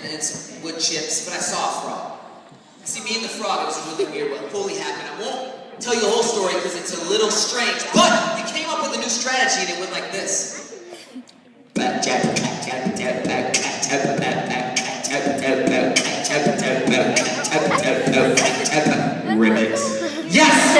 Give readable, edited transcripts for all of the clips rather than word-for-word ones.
and some wood chips, but I saw a frog. See, me and the frog, it was really weird what fully happened. I won't tell you the whole story because it's a little strange, but we came up with a new strategy and it went like this. Ribbit. Yes!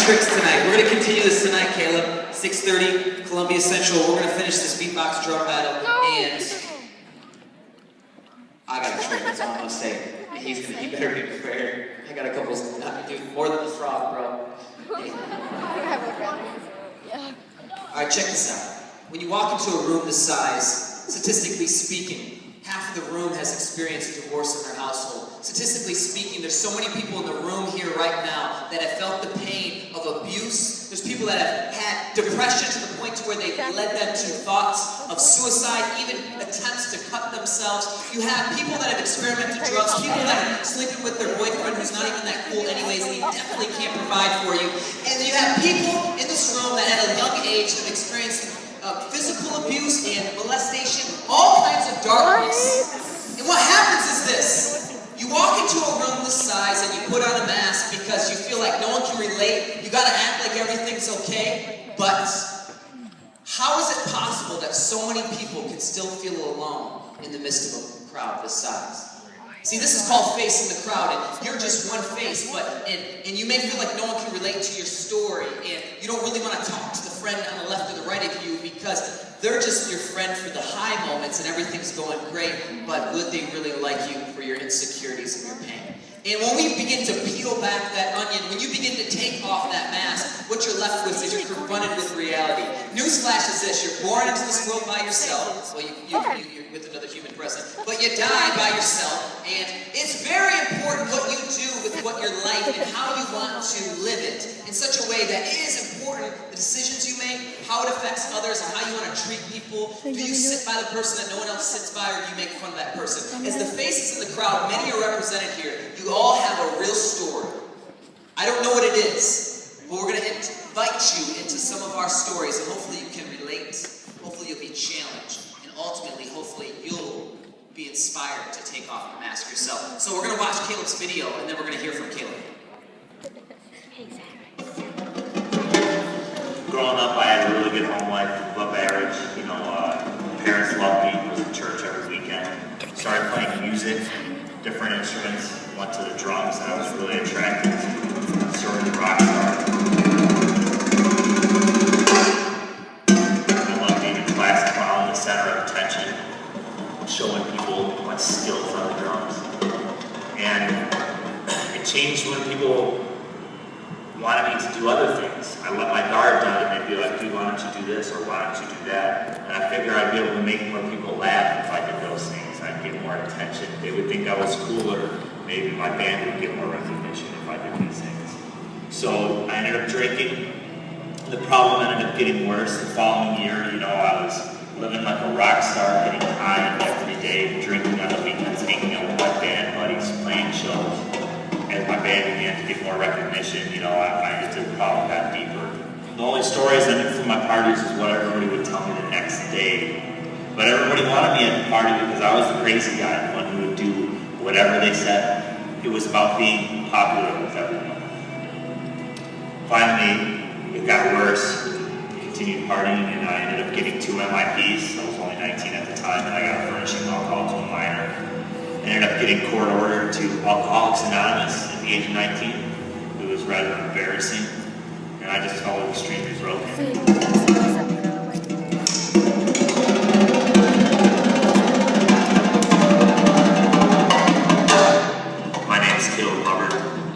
Tricks tonight. We're going to continue this tonight, Caleb. 6:30, Columbia Central. We're going to finish this beatbox drum battle, and I got a trick. That's all I'm going to say. He better be prepared. I got a couple. Dude, more than the frog, bro. Hey. All right, check this out. When you walk into a room this size, statistically speaking, half of the room has experienced a divorce in their household. Statistically speaking, there's so many people in the room here right now that have felt the pain of abuse. There's people that have had depression to the point to where they've led them to thoughts of suicide, even attempts to cut themselves. You have people that have experimented drugs, people that are sleeping with their boyfriend who's not even that cool anyways, and he definitely can't provide for you. And you have people in this room that at a young age have experienced physical abuse and molestation, all kinds of darkness. And what happens is this. You walk into a room this size and you put on a mask because you feel like no one can relate. You gotta act like everything's okay. But how is it possible that so many people can still feel alone in the midst of a crowd this size? See, this is called facing the crowd, and you're just one face, and you may feel like no one can relate to your story, and you don't really want to talk to the friend on the left or the right of you because they're just your friend for the high moments and everything's going great, but would they really like you for your insecurities and your pain? And when we begin to peel back that onion, when you begin to take off that mask, what you're left with is you're confronted with reality. Newsflash is this: you're born into this world by yourself. Well, you're with another human present, but you die by yourself. And it's very important what you do with what your life and how you want to live it in such a way that it is important, the decisions you make, how it affects others, and how you want to treat people. Do you sit by the person that no one else sits by, or do you make fun of that person? As the faces in the crowd, many are represented here. You all have a real story. I don't know what it is, but we're going to invite you into some of our stories, and hopefully you can relate. Hopefully you'll be challenged, and ultimately, hopefully you'll be inspired to take off your mask yourself. So we're going to watch Caleb's video, and then we're going to hear from Caleb. Growing up, I had a really good home life, above average. You know, parents loved me. Was in church every weekend. Started playing music, different instruments. Went to the drums, and I was really attracted to sort of the rock star. I loved being in class, clown, the center of attention, showing people my skills on the drums. And it changed when people wanted me to do other things. I let my guard down and they'd be like, dude, why don't you do this, or why don't you do that? And I figured I'd be able to make more people laugh if I did those things. I'd get more attention. They would think I was cooler. Maybe my band would get more recognition if I did these things. So I ended up drinking. The problem ended up getting worse. The following year, you know, I was living like a rock star, getting high every day, drinking on the weekends, hanging out with my band buddies, playing shows. As my band began to get more recognition, you know, I into the problem got deeper. The only stories I knew from my parties is what everybody would tell me the next day. But everybody wanted me at the party because I was the crazy guy, the one who would do whatever they said. It was about being popular with everyone. Finally, it got worse. Continued partying, and I ended up getting 2 MIPs. I was only 19 at the time, and I got furnishing alcohol to a minor. Ended up getting court ordered to Alcoholics Anonymous at the age of 19. It was rather embarrassing. and I just felt extremely broken. My name's Caleb Hubbard.